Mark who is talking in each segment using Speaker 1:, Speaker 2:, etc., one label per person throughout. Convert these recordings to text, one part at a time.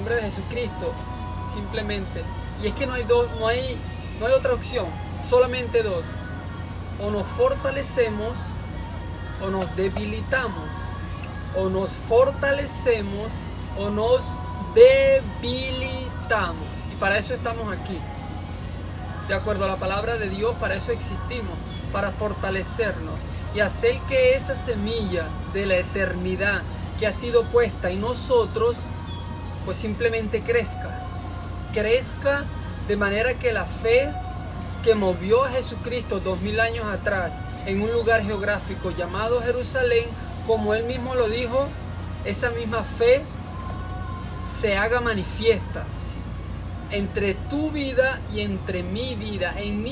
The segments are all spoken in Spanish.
Speaker 1: nombre de Jesucristo, simplemente. Y es que no hay otra opción, solamente dos. O nos fortalecemos o nos debilitamos. O nos fortalecemos o nos debilitamos. Y para eso estamos aquí. De acuerdo a la palabra de Dios, para eso existimos, para fortalecernos y hacer que esa semilla de la eternidad que ha sido puesta en nosotros, pues simplemente crezca de manera que la fe que movió a Jesucristo 2000 años atrás en un lugar geográfico llamado Jerusalén, como él mismo lo dijo, esa misma fe se haga manifiesta entre tu vida y entre mi vida, en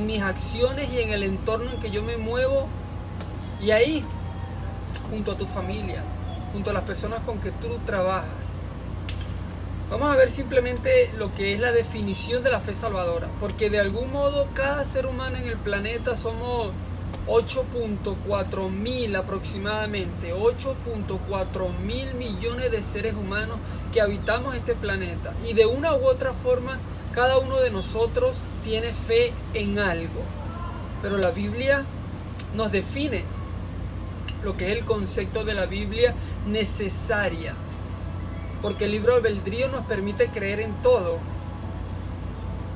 Speaker 1: mis acciones y en el entorno en que yo me muevo, y ahí, junto a tu familia, junto a las personas con que tú trabajas. Vamos a ver simplemente lo que es la definición de la fe salvadora, porque de algún modo cada ser humano en el planeta somos 8.4 mil aproximadamente, 8.4 mil millones de seres humanos que habitamos este planeta, y de una u otra forma cada uno de nosotros tiene fe en algo, pero la Biblia nos define lo que es el concepto de la Biblia necesaria, porque el libre albedrío nos permite creer en todo.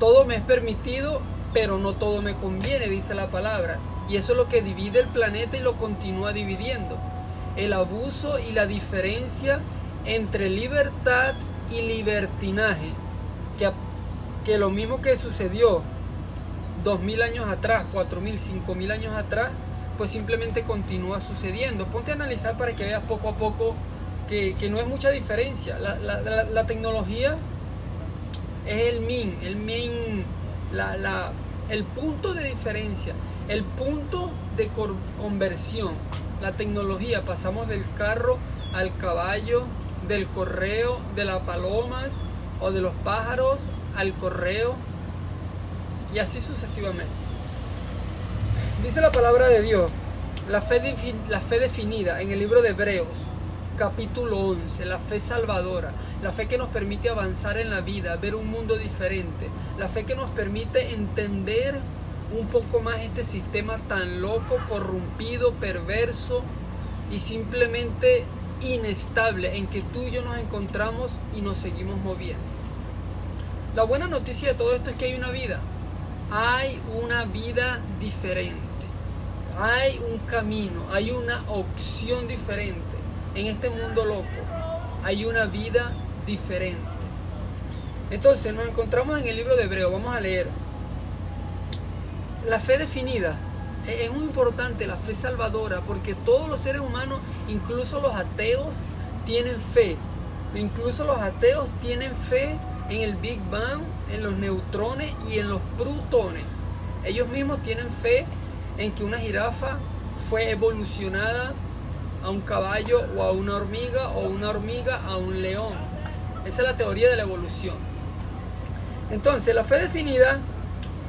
Speaker 1: Todo me es permitido, pero no todo me conviene, dice la palabra. Y eso es lo que divide el planeta y lo continúa dividiendo. El abuso y la diferencia entre libertad y libertinaje. Que lo mismo que sucedió 2000 años atrás, 4000, 5000 años atrás, pues simplemente continúa sucediendo. Ponte a analizar para que veas poco a poco que no es mucha diferencia. La tecnología es el punto de diferencia, el punto de conversión. La tecnología, pasamos del carro al caballo, del correo, de las palomas o de los pájaros al correo, y así sucesivamente. Dice la palabra de Dios, la fe definida en el libro de Hebreos, capítulo 11, la fe salvadora, la fe que nos permite avanzar en la vida, ver un mundo diferente, la fe que nos permite entender un poco más este sistema tan loco, corrompido, perverso y simplemente inestable en que tú y yo nos encontramos y nos seguimos moviendo. La buena noticia de todo esto es que hay una vida diferente, hay un camino, hay una opción diferente. En este mundo loco hay una vida diferente. Entonces nos encontramos en el libro de Hebreos. Vamos a leer. La fe definida es muy importante, la fe salvadora, porque todos los seres humanos, incluso los ateos, tienen fe. Incluso los ateos tienen fe en el Big Bang, en los neutrones y en los protones. Ellos mismos tienen fe en que una jirafa fue evolucionada a un caballo o a una hormiga, o una hormiga a un león. Esa es la teoría de la evolución. Entonces, la fe definida,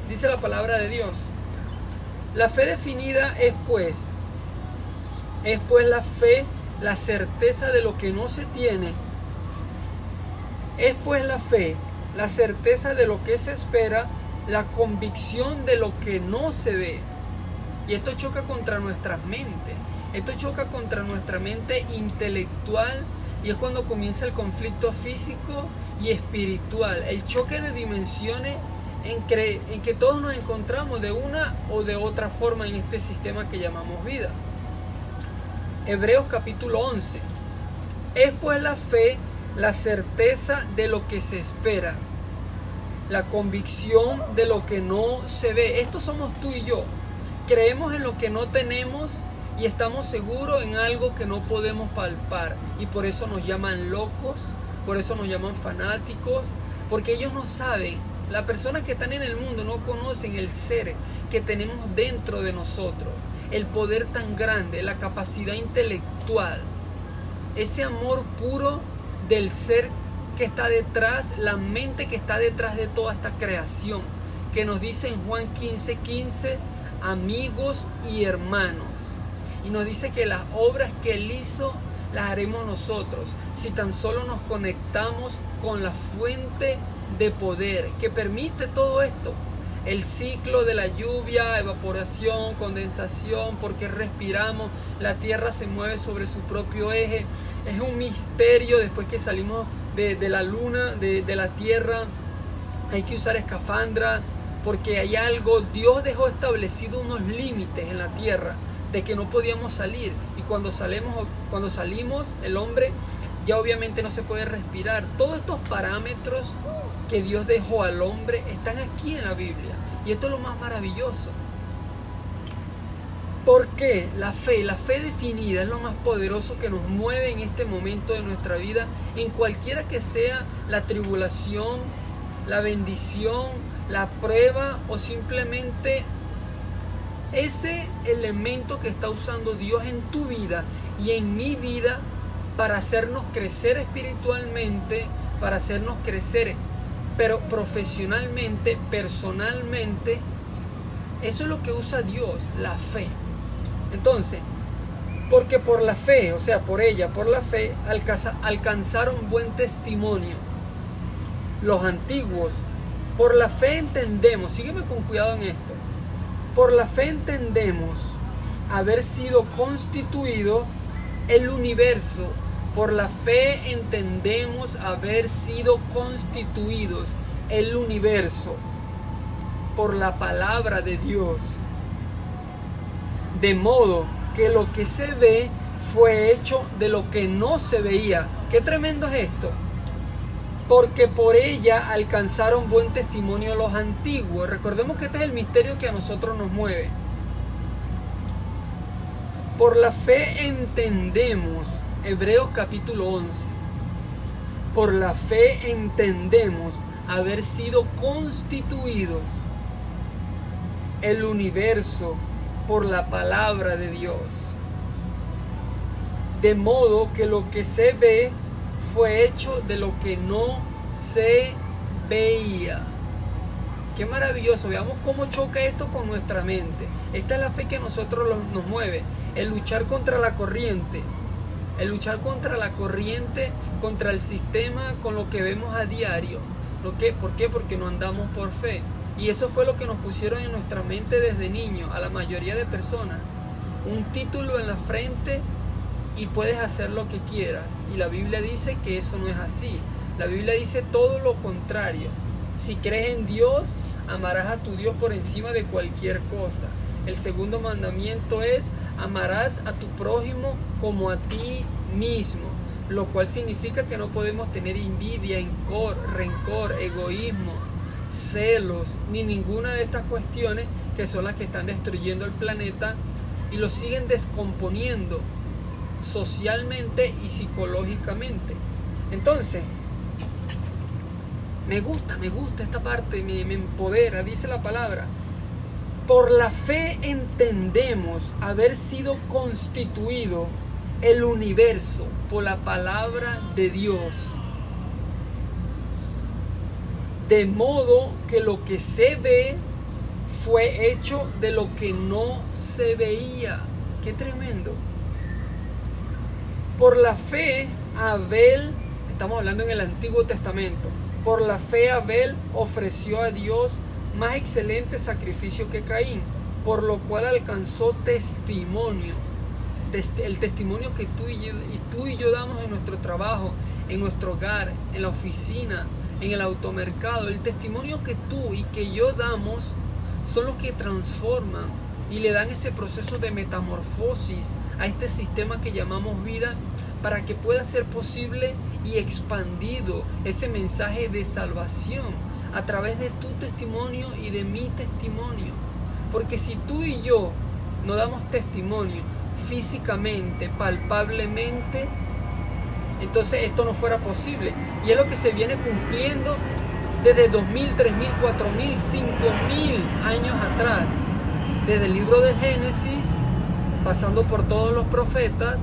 Speaker 1: dice la palabra de Dios, la fe definida es pues la fe, la certeza de lo que no se tiene. Es pues la fe, la certeza de lo que se espera, la convicción de lo que no se ve. Y esto choca contra nuestras mentes. Esto choca contra nuestra mente intelectual, y es cuando comienza el conflicto físico y espiritual, el choque de dimensiones en que todos nos encontramos de una o de otra forma en este sistema que llamamos vida. Hebreos capítulo 11. Es pues la fe, la certeza de lo que se espera, la convicción de lo que no se ve. Esto somos tú y yo. Creemos en lo que no tenemos y estamos seguros en algo que no podemos palpar, y por eso nos llaman locos, por eso nos llaman fanáticos, porque ellos no saben, las personas que están en el mundo no conocen el ser que tenemos dentro de nosotros, el poder tan grande, la capacidad intelectual, ese amor puro del ser que está detrás, la mente que está detrás de toda esta creación, que nos dice en Juan 15:15, amigos y hermanos. Y nos dice que las obras que Él hizo las haremos nosotros si tan solo nos conectamos con la fuente de poder que permite todo esto. El ciclo de la lluvia, evaporación, condensación, porque respiramos, la tierra se mueve sobre su propio eje. Es un misterio. Después que salimos de la luna, de la tierra, hay que usar escafandra, porque hay algo, Dios dejó establecido unos límites en la tierra de que no podíamos salir, y cuando salimos el hombre ya obviamente no se puede respirar. Todos estos parámetros que Dios dejó al hombre están aquí en la Biblia, y esto es lo más maravilloso. ¿Por qué? La fe definida es lo más poderoso que nos mueve en este momento de nuestra vida, en cualquiera que sea la tribulación, la bendición, la prueba, o simplemente ese elemento que está usando Dios en tu vida y en mi vida para hacernos crecer espiritualmente, para hacernos crecer pero profesionalmente, personalmente. Eso es lo que usa Dios, la fe. Entonces, porque por la fe, o sea, por la fe, alcanzaron buen testimonio los antiguos. Por la fe entendemos, sígueme con cuidado en esto, por la fe entendemos haber sido constituido el universo. Por la fe entendemos haber sido constituidos el universo por la palabra de Dios. De modo que lo que se ve fue hecho de lo que no se veía. Qué tremendo es esto. Porque por ella alcanzaron buen testimonio los antiguos. Recordemos que este es el misterio que a nosotros nos mueve. Por la fe entendemos, Hebreos capítulo 11. Por la fe entendemos haber sido constituidos el universo por la palabra de Dios. De modo que lo que se ve fue hecho de lo que no se veía. Qué maravilloso. Veamos cómo choca esto con nuestra mente. Esta es la fe que a nosotros nos mueve. El luchar contra la corriente. El luchar contra la corriente, contra el sistema, con lo que vemos a diario. ¿Por qué? Porque no andamos por fe. Y eso fue lo que nos pusieron en nuestra mente desde niño, a la mayoría de personas. Un título en la frente y puedes hacer lo que quieras. Y la Biblia dice que eso no es así. La Biblia dice todo lo contrario. Si crees en Dios, amarás a tu Dios por encima de cualquier cosa. El segundo mandamiento es: amarás a tu prójimo como a ti mismo. Lo cual significa que no podemos tener envidia, rencor, egoísmo, celos, ni ninguna de estas cuestiones que son las que están destruyendo el planeta y lo siguen descomponiendo socialmente y psicológicamente. Entonces, me gusta esta parte, me empodera. Dice la palabra: por la fe entendemos haber sido constituido el universo por la palabra de Dios, de modo que lo que se ve fue hecho de lo que no se veía. Qué tremendo. Por la fe Abel, estamos hablando en el Antiguo Testamento, por la fe Abel ofreció a Dios más excelente sacrificio que Caín, por lo cual alcanzó testimonio. El testimonio que tú y yo damos en nuestro trabajo, en nuestro hogar, en la oficina, en el automercado. El testimonio que tú y que yo damos son los que transforman y le dan ese proceso de metamorfosis a este sistema que llamamos vida, para que pueda ser posible y expandido ese mensaje de salvación a través de tu testimonio y de mi testimonio. Porque si tú y yo no damos testimonio físicamente, palpablemente, entonces esto no fuera posible. Y es lo que se viene cumpliendo desde 2000, 3000, 4000, 5000 años atrás, desde el libro del Génesis, pasando por todos los profetas,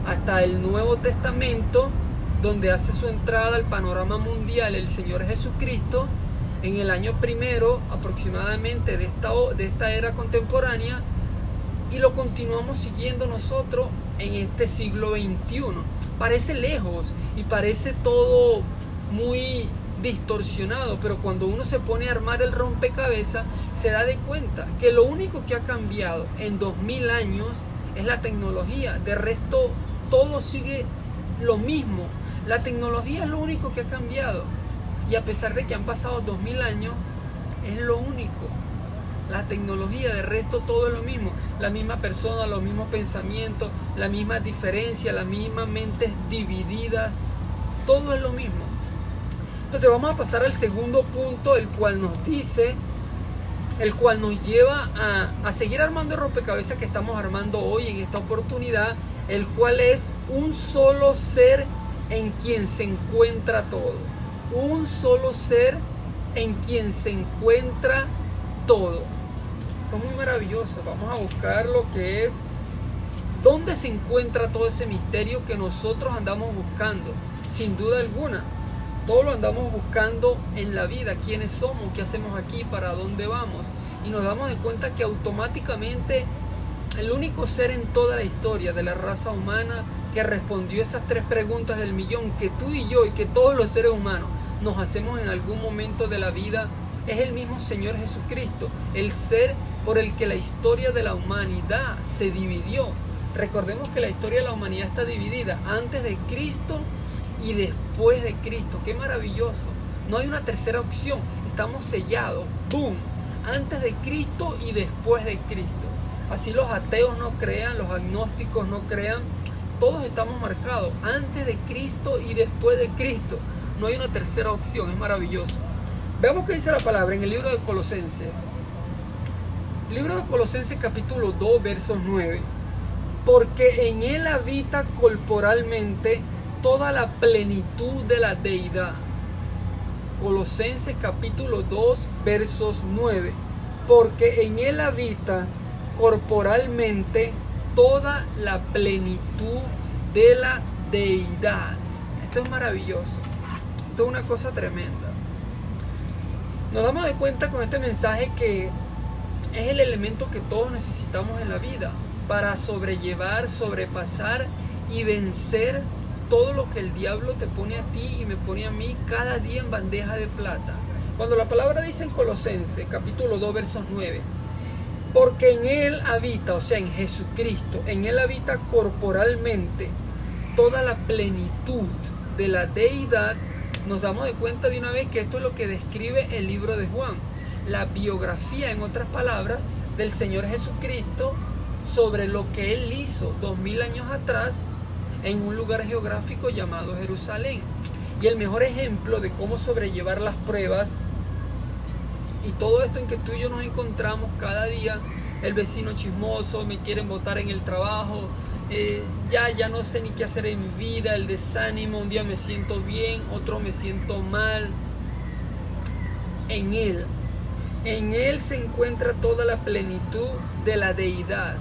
Speaker 1: hasta el Nuevo Testamento, donde hace su entrada al panorama mundial el Señor Jesucristo en el año primero aproximadamente de esta era contemporánea, y lo continuamos siguiendo nosotros en este siglo XXI. Parece lejos y parece todo muy distorsionado, pero cuando uno se pone a armar el rompecabezas se da de cuenta que lo único que ha cambiado en 2000 años es la tecnología. De resto todo sigue lo mismo. La tecnología es lo único que ha cambiado, y a pesar de que han pasado 2000 años es lo único. La tecnología, de resto todo es lo mismo. La misma persona, los mismos pensamientos, la misma diferencia, las mismas mentes divididas, todo es lo mismo. Entonces vamos a pasar al segundo punto, el cual nos lleva a seguir armando el rompecabezas que estamos armando hoy en esta oportunidad, el cual es un solo ser en quien se encuentra todo. Un solo ser en quien se encuentra todo. Esto es muy maravilloso. Vamos a buscar lo que es, dónde se encuentra todo ese misterio que nosotros andamos buscando, sin duda alguna. Todo lo andamos buscando en la vida, quiénes somos, qué hacemos aquí, para dónde vamos. Y nos damos de cuenta que automáticamente el único ser en toda la historia de la raza humana que respondió esas 3 preguntas del millón que tú y yo y que todos los seres humanos nos hacemos en algún momento de la vida es el mismo Señor Jesucristo, el ser por el que la historia de la humanidad se dividió. Recordemos que la historia de la humanidad está dividida antes de Cristo y después de Cristo. ¡Qué maravilloso! No hay una tercera opción. Estamos sellados. ¡Boom! Antes de Cristo y después de Cristo. Así los ateos no crean, los agnósticos no crean. Todos estamos marcados antes de Cristo y después de Cristo. No hay una tercera opción. Es maravilloso. Veamos qué dice la palabra en el libro de Colosenses. Libro de Colosenses capítulo 2 versos 9. Porque en él habita corporalmente toda la plenitud de la deidad. Colosenses capítulo 2 versos 9. Porque en él habita corporalmente toda la plenitud de la deidad. Esto es maravilloso. Esto es una cosa tremenda. Nos damos de cuenta con este mensaje que es el elemento que todos necesitamos en la vida para sobrellevar, sobrepasar y vencer todo lo que el diablo te pone a ti y me pone a mí cada día en bandeja de plata. Cuando la palabra dice en Colosenses capítulo 2 versos 9, porque en él habita, o sea en Jesucristo, en él habita corporalmente toda la plenitud de la deidad, nos damos de cuenta de una vez que esto es lo que describe el libro de Juan, la biografía, en otras palabras, del Señor Jesucristo sobre lo que Él hizo 2000 años atrás en un lugar geográfico llamado Jerusalén. Y el mejor ejemplo de cómo sobrellevar las pruebas y todo esto en que tú y yo nos encontramos cada día, el vecino chismoso, me quieren botar en el trabajo, ya no sé ni qué hacer en mi vida, el desánimo, un día me siento bien, otro me siento mal. En Él se encuentra toda la plenitud de la deidad.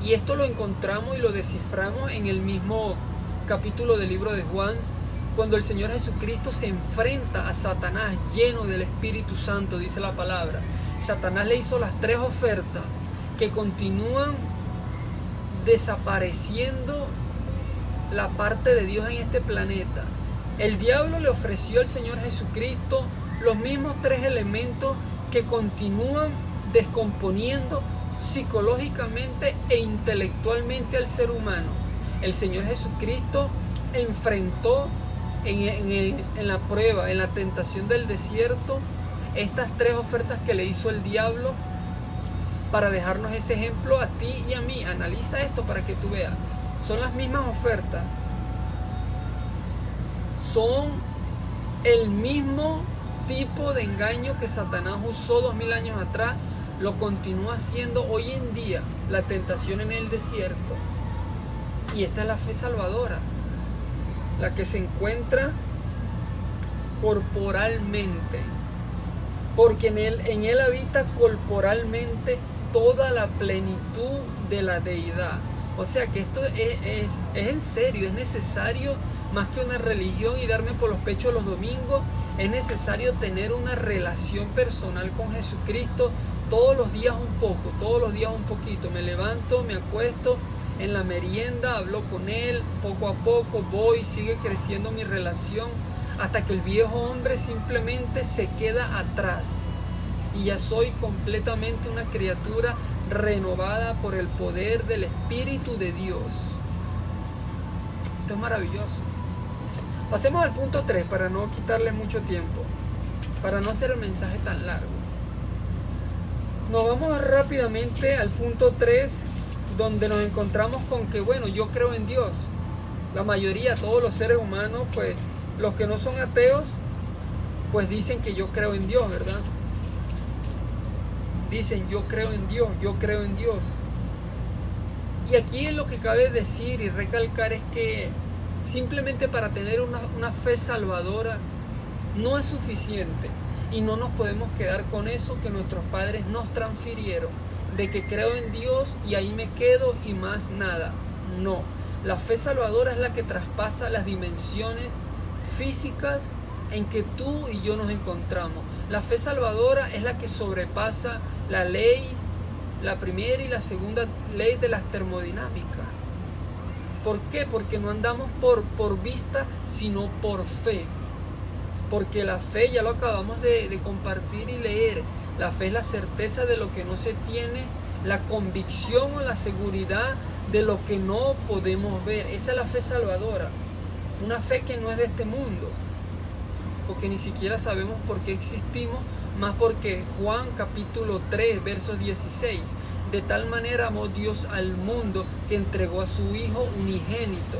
Speaker 1: Y esto lo encontramos y lo desciframos en el mismo capítulo del libro de Juan, cuando el Señor Jesucristo se enfrenta a Satanás lleno del Espíritu Santo, dice la palabra. Satanás le hizo las 3 ofertas que continúan desapareciendo la parte de Dios en este planeta. El diablo le ofreció al Señor Jesucristo los mismos 3 elementos que continúan descomponiendo psicológicamente e intelectualmente al ser humano. El Señor Jesucristo enfrentó en la prueba, en la tentación del desierto, estas 3 ofertas que le hizo el diablo para dejarnos ese ejemplo a ti y a mí. Analiza esto para que tú veas. Son las mismas ofertas. Son el mismo tipo de engaño que Satanás usó 2000 años atrás. Lo continúa haciendo hoy en día. La tentación en el desierto. Y esta es la fe salvadora, la que se encuentra corporalmente, porque en él habita corporalmente toda la plenitud de la deidad. O sea que esto es en serio, es necesario, más que una religión y darme por los pechos los domingos, es necesario tener una relación personal con Jesucristo todos los días un poco, todos los días un poquito. Me levanto, me acuesto, en la merienda hablo con él, poco a poco sigue creciendo mi relación, hasta que el viejo hombre simplemente se queda atrás. Y ya soy completamente una criatura renovada por el poder del Espíritu de Dios. Esto es maravilloso. Pasemos al punto 3 para no quitarle mucho tiempo, para no hacer el mensaje tan largo. Nos vamos rápidamente al punto 3, donde nos encontramos con que, bueno, yo creo en Dios. La mayoría, todos los seres humanos, pues los que no son ateos, pues dicen que yo creo en Dios, ¿verdad? Dicen, yo creo en Dios, yo creo en Dios. Y aquí lo que cabe decir y recalcar es que simplemente para tener una fe salvadora no es suficiente. Y no nos podemos quedar con eso que nuestros padres nos transfirieron, de que creo en Dios y ahí me quedo y más nada. No, la fe salvadora es la que traspasa las dimensiones físicas en que tú y yo nos encontramos. La fe salvadora es la que sobrepasa la ley, la primera y la segunda ley de las termodinámicas. ¿Por qué? Porque no andamos por vista, sino por fe. Porque la fe, ya lo acabamos de compartir y leer, la fe es la certeza de lo que no se tiene, la convicción o la seguridad de lo que no podemos ver. Esa es la fe salvadora. Una fe que no es de este mundo, porque ni siquiera sabemos por qué existimos, más porque Juan capítulo 3, versos 16, de tal manera amó Dios al mundo que entregó a su Hijo unigénito.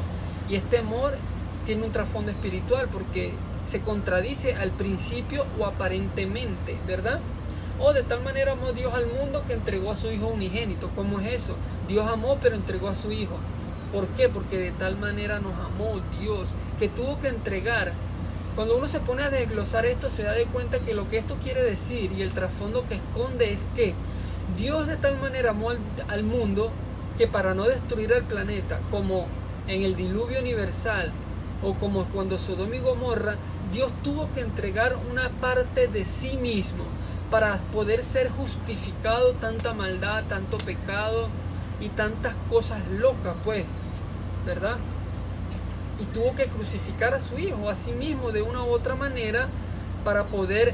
Speaker 1: Y este amor tiene un trasfondo espiritual, porque se contradice al principio o aparentemente, ¿verdad? O de tal manera amó Dios al mundo que entregó a su Hijo unigénito. ¿Cómo es eso? Dios amó pero entregó a su Hijo. ¿Por qué? Porque de tal manera nos amó Dios, que tuvo que entregar. Cuando uno se pone a desglosar esto, se da de cuenta que lo que esto quiere decir y el trasfondo que esconde es que Dios de tal manera amó al mundo que para no destruir el planeta, como en el diluvio universal o como cuando Sodoma y Gomorra, Dios tuvo que entregar una parte de sí mismo para poder ser justificado tanta maldad, tanto pecado y tantas cosas locas, pues, ¿verdad? Y tuvo que crucificar a su Hijo a sí mismo de una u otra manera para poder,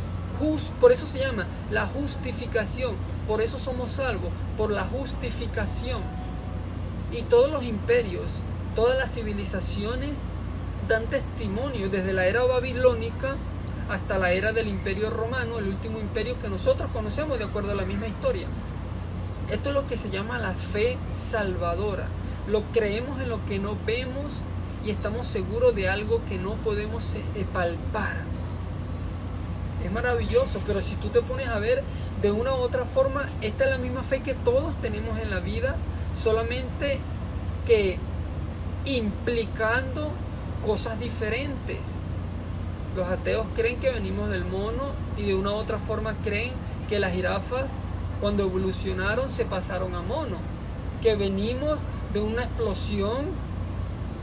Speaker 1: por eso se llama la justificación, por eso somos salvos, por la justificación. Y todos los imperios, todas las civilizaciones dan testimonio desde la era babilónica hasta la era del Imperio Romano, el último imperio que nosotros conocemos de acuerdo a la misma historia. Esto es lo que se llama la fe salvadora. Lo creemos en lo que no vemos y estamos seguros de algo que no podemos palpar. Es maravilloso, pero si tú te pones a ver de una u otra forma, esta es la misma fe que todos tenemos en la vida, solamente que implicando cosas diferentes. Los ateos creen que venimos del mono y de una u otra forma creen que las jirafas cuando evolucionaron se pasaron a mono, que venimos de una explosión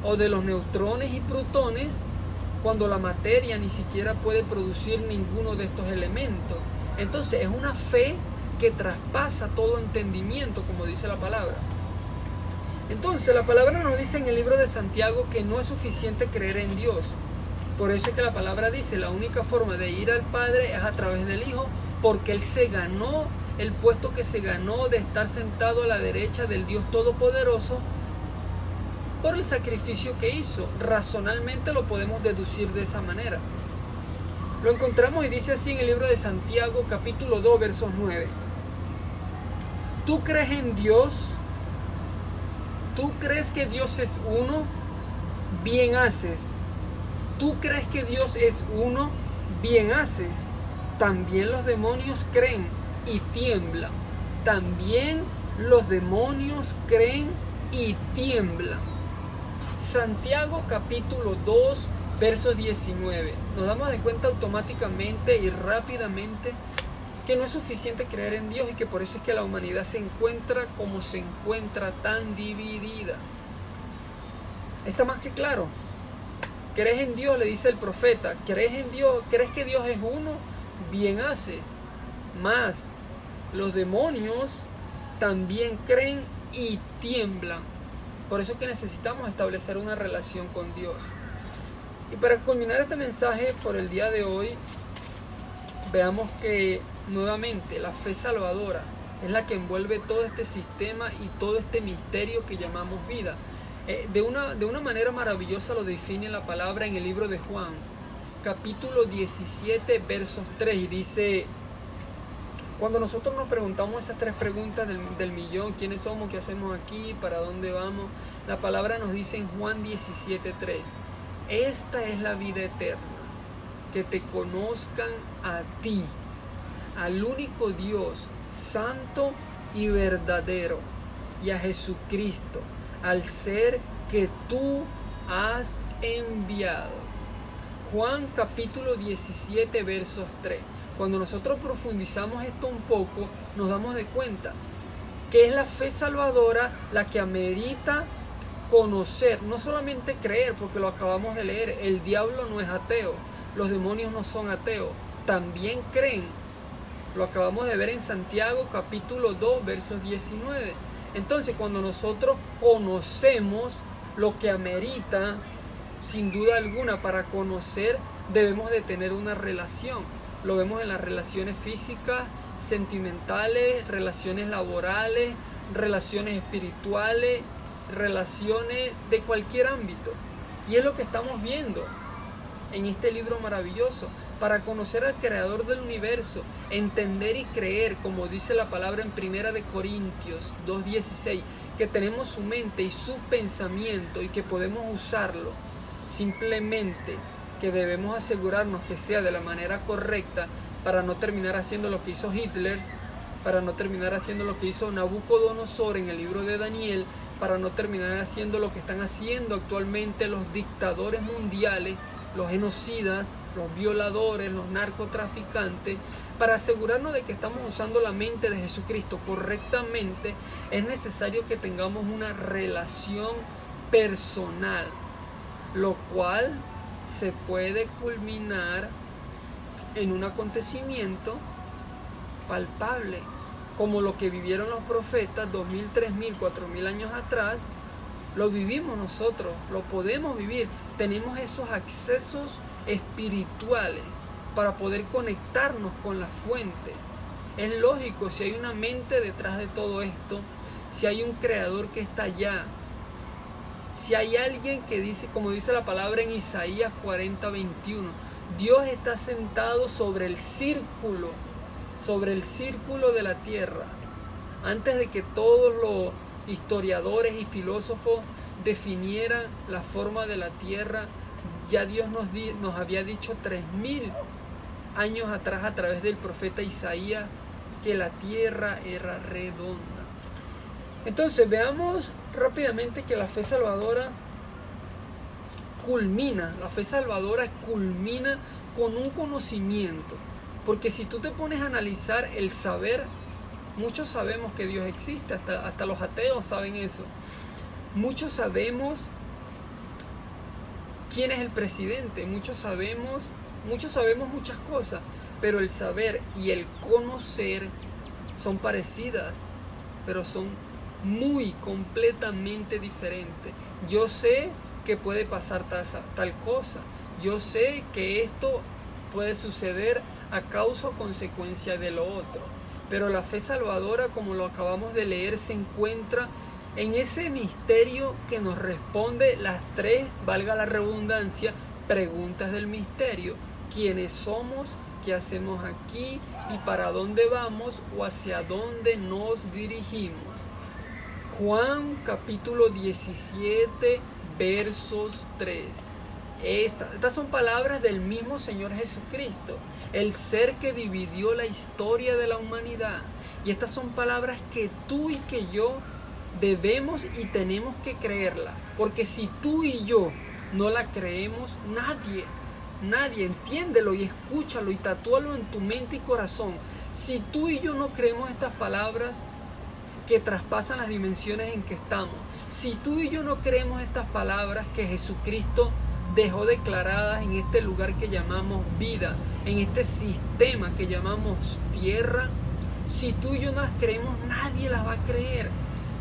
Speaker 1: o de los neutrones y protones cuando la materia ni siquiera puede producir ninguno de estos elementos. Entonces es una fe que traspasa todo entendimiento, como dice la palabra. Entonces la palabra nos dice en el libro de Santiago que no es suficiente creer en Dios. Por eso es que la palabra dice, la única forma de ir al Padre es a través del Hijo, porque Él se ganó el puesto que se ganó de estar sentado a la derecha del Dios Todopoderoso por el sacrificio que hizo. Razonalmente lo podemos deducir de esa manera. Lo encontramos y dice así en el libro de Santiago, capítulo 2, versos 9. ¿Tú crees en Dios? ¿Tú crees que Dios es uno? Bien haces. ¿Tú crees que Dios es uno? Bien haces. También los demonios creen y tiemblan. También los demonios creen y tiemblan. Santiago capítulo 2, verso 19. Nos damos de cuenta automáticamente y rápidamente que no es suficiente creer en Dios y que por eso es que la humanidad se encuentra como se encuentra, tan dividida. Está más que claro. ¿Crees en Dios?, le dice el profeta. ¿Crees en Dios? ¿Crees que Dios es uno? Bien haces. Más, los demonios también creen y tiemblan. Por eso es que necesitamos establecer una relación con Dios. Y para culminar este mensaje por el día de hoy, veamos que nuevamente la fe salvadora es la que envuelve todo este sistema y todo este misterio que llamamos vida. De una manera maravillosa lo define la palabra en el libro de Juan, capítulo 17, versos 3, y dice: cuando nosotros nos preguntamos esas tres preguntas del millón, ¿quiénes somos? ¿Qué hacemos aquí? ¿Para dónde vamos? La palabra nos dice en Juan 17, 3, esta es la vida eterna, que te conozcan a ti, al único Dios santo y verdadero, y a Jesucristo, al ser que tú has enviado. Juan capítulo 17 versos 3. Cuando nosotros profundizamos esto un poco, nos damos de cuenta que es la fe salvadora la que amerita conocer, no solamente creer, porque lo acabamos de leer. El diablo no es ateo, los demonios no son ateos, también creen. Lo acabamos de ver en Santiago capítulo 2 versos 19. Entonces, cuando nosotros conocemos lo que amerita, sin duda alguna, para conocer debemos de tener una relación. Lo vemos en las relaciones físicas, sentimentales, relaciones laborales, relaciones espirituales, relaciones de cualquier ámbito. Y es lo que estamos viendo en este libro maravilloso. Para conocer al creador del universo, entender y creer, como dice la palabra en 1 Corintios 2:16, que tenemos su mente y su pensamiento y que podemos usarlo. Simplemente que debemos asegurarnos que sea de la manera correcta para no terminar haciendo lo que hizo Hitler, para no terminar haciendo lo que hizo Nabucodonosor en el libro de Daniel, para no terminar haciendo lo que están haciendo actualmente los dictadores mundiales, los genocidas, los violadores, los narcotraficantes. Para asegurarnos de que estamos usando la mente de Jesucristo correctamente, es necesario que tengamos una relación personal, lo cual se puede culminar en un acontecimiento palpable, como lo que vivieron los profetas 2000, 3000, 4000 años atrás. Lo vivimos nosotros, lo podemos vivir. Tenemos esos accesos espirituales para poder conectarnos con la fuente. Es lógico, si hay una mente detrás de todo esto, si hay un creador que está allá, si hay alguien que dice, como dice la palabra en Isaías 40:21, Dios está sentado sobre el círculo de la tierra. Antes de que todos los historiadores y filósofos definieran la forma de la tierra, ya Dios nos había dicho 3000 años atrás a través del profeta Isaías que la tierra era redonda. Entonces veamos rápidamente que la fe salvadora culmina con un conocimiento, porque si tú te pones a analizar el saber, muchos sabemos que Dios existe, hasta los ateos saben eso. Muchos sabemos quién es el presidente, muchos sabemos muchas cosas, pero el saber y el conocer son parecidas, pero son muy completamente diferentes. Yo sé que puede pasar tal cosa, yo sé que esto puede suceder a causa o consecuencia de lo otro, pero la fe salvadora, como lo acabamos de leer, se encuentra en ese misterio que nos responde las tres, valga la redundancia, preguntas del misterio: ¿quiénes somos? ¿Qué hacemos aquí? ¿Y para dónde vamos? ¿O hacia dónde nos dirigimos? Juan capítulo 17 versos 3. Estas son palabras del mismo Señor Jesucristo, el ser que dividió la historia de la humanidad. Y estas son palabras que tú y que yo debemos y tenemos que creerla, porque si tú y yo no la creemos, nadie, entiéndelo y escúchalo y tatúalo en tu mente y corazón. Si tú y yo no creemos estas palabras que traspasan las dimensiones en que estamos, si tú y yo no creemos estas palabras que Jesucristo dejó declaradas en este lugar que llamamos vida, en este sistema que llamamos tierra, Si tú y yo no las creemos, nadie las va a creer.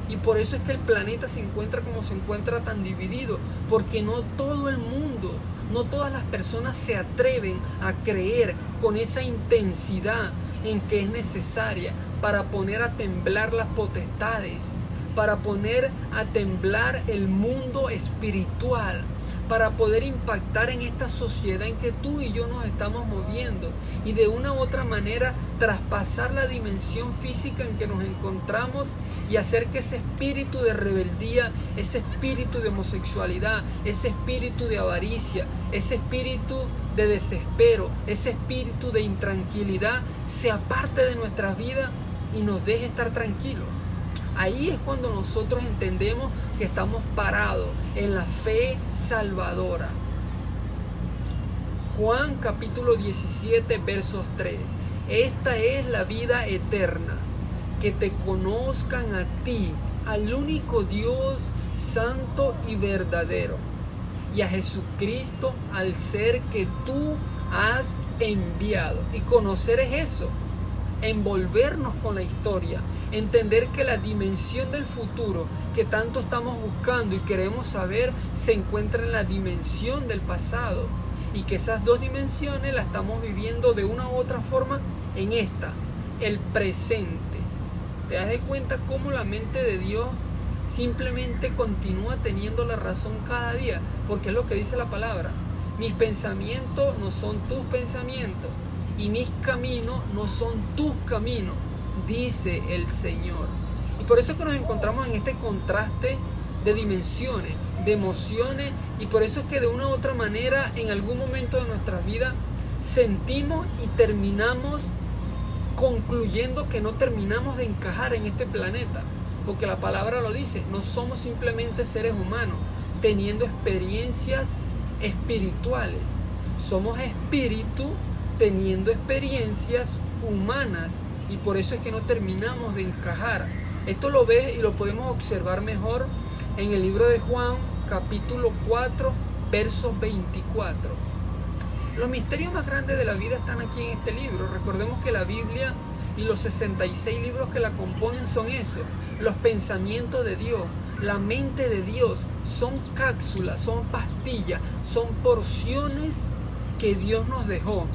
Speaker 1: Y por eso es que el planeta se encuentra como se encuentra, tan dividido, porque no todo el mundo, no todas las personas se atreven a creer con esa intensidad en que es necesaria para poner a temblar las potestades, para poner a temblar el mundo espiritual, para poder impactar en esta sociedad en que tú y yo nos estamos moviendo y de una u otra manera traspasar la dimensión física en que nos encontramos y hacer que ese espíritu de rebeldía, ese espíritu de homosexualidad, ese espíritu de avaricia, ese espíritu de desespero, ese espíritu de intranquilidad se aparte de nuestras vidas y nos deje estar tranquilos. Ahí es cuando nosotros entendemos que estamos parados en la fe salvadora. Juan capítulo 17 versos 3. Esta es la vida eterna, que te conozcan a ti, al único Dios santo y verdadero, y a Jesucristo, al ser que tú has enviado. Y conocer es eso, envolvernos con la historia, entender que la dimensión del futuro que tanto estamos buscando y queremos saber se encuentra en la dimensión del pasado, y que esas dos dimensiones las estamos viviendo de una u otra forma en esta, el presente. ¿Te das de cuenta cómo la mente de Dios simplemente continúa teniendo la razón cada día? Porque es lo que dice la palabra: mis pensamientos no son tus pensamientos y mis caminos no son tus caminos, dice el Señor. Y por eso es que nos encontramos en este contraste de dimensiones, de emociones, y por eso es que de una u otra manera en algún momento de nuestras vidas sentimos y terminamos concluyendo que no terminamos de encajar en este planeta, porque la palabra lo dice: no somos simplemente seres humanos teniendo experiencias espirituales, somos espíritu teniendo experiencias humanas, y por eso es que no terminamos de encajar. Esto lo ves y lo podemos observar mejor en el libro de Juan capítulo 4 versos 24. Los misterios más grandes de la vida están aquí en este libro. Recordemos que la Biblia y los 66 libros que la componen son eso, los pensamientos de Dios, la mente de Dios. Son cápsulas, son pastillas, son porciones que Dios nos dejó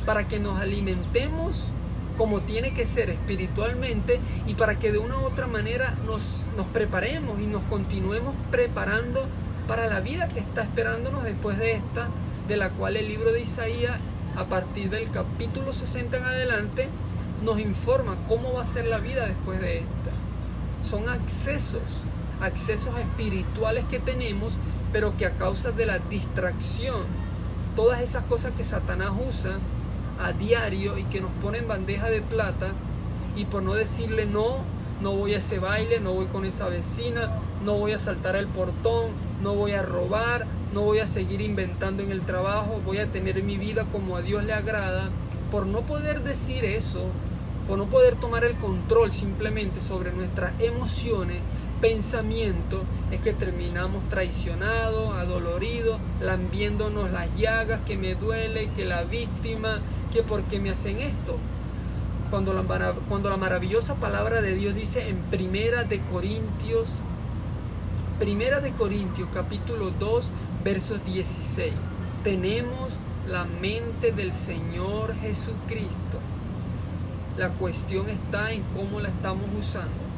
Speaker 1: para que nos alimentemos como tiene que ser espiritualmente, y para que de una u otra manera nos preparemos y nos continuemos preparando para la vida que está esperándonos después de esta, de la cual el libro de Isaías, a partir del capítulo 60 en adelante, nos informa cómo va a ser la vida después de esta. Son accesos espirituales que tenemos, pero que a causa de la distracción, todas esas cosas que Satanás usa a diario y que nos pone en bandeja de plata, y por no decirle no voy a ese baile, no voy con esa vecina, no voy a saltar el portón, no voy a robar, no voy a seguir inventando en el trabajo, voy a tener mi vida como a Dios le agrada. Por no poder decir eso, por no poder tomar el control simplemente sobre nuestras emociones, pensamientos, es que terminamos traicionados, adoloridos, lambiéndonos las llagas, que me duele, que la víctima, que por qué me hacen esto. Cuando la maravillosa palabra de Dios dice en Primera de Corintios capítulo 2 versos 16, tenemos la mente del Señor Jesucristo. La cuestión está en cómo la estamos usando.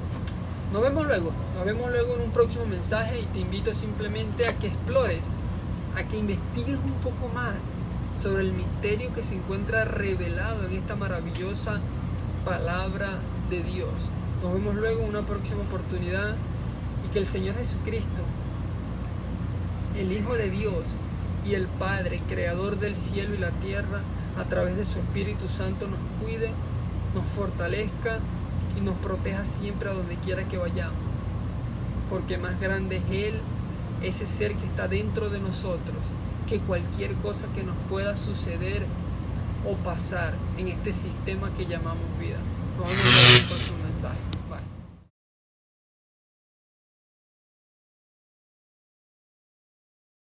Speaker 1: Nos vemos luego en un próximo mensaje, y te invito simplemente a que explores, a que investigues un poco más sobre el misterio que se encuentra revelado en esta maravillosa palabra de Dios. Nos vemos luego en una próxima oportunidad, y que el Señor Jesucristo, el Hijo de Dios y el Padre, creador del cielo y la tierra, a través de su Espíritu Santo nos cuide, nos fortalezca y nos proteja siempre a donde quiera que vayamos, porque más grande es Él, ese ser que está dentro de nosotros, que cualquier cosa que nos pueda suceder o pasar en este sistema que llamamos vida. Nos vemos en el próximo mensaje.